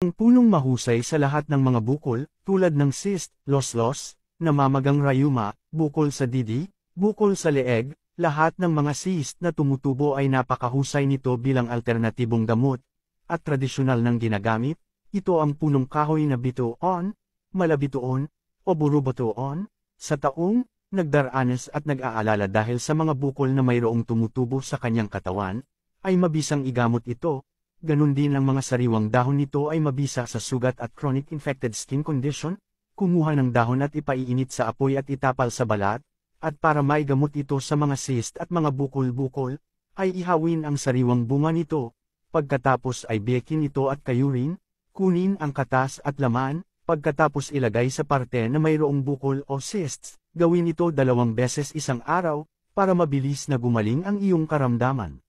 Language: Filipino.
Ang punong mahusay sa lahat ng mga bukol, tulad ng cyst, loslos, namamagang rayuma, bukol sa didi, bukol sa leeg, lahat ng mga cyst na tumutubo ay napakahusay nito bilang alternatibong gamot, at tradisyonal nang ginagamit. Ito ang punong kahoy na bituon, malabituon, o burubatuon, sa taong, nagdaraanas at nag-aalala dahil sa mga bukol na mayroong tumutubo sa kanyang katawan, ay mabisang igamot ito. Ganun din ang mga sariwang dahon nito ay mabisa sa sugat at chronic infected skin condition. Kumuha ng dahon at ipaiinit sa apoy at itapal sa balat, at para maigamot ito sa mga cyst at mga bukol-bukol, ay ihawin ang sariwang bunga nito. Pagkatapos ay bekin ito at kayurin, kunin ang katas at laman, pagkatapos ilagay sa parte na mayroong bukol o cysts. Gawin ito 2 beses isang araw, para mabilis na gumaling ang iyong karamdaman.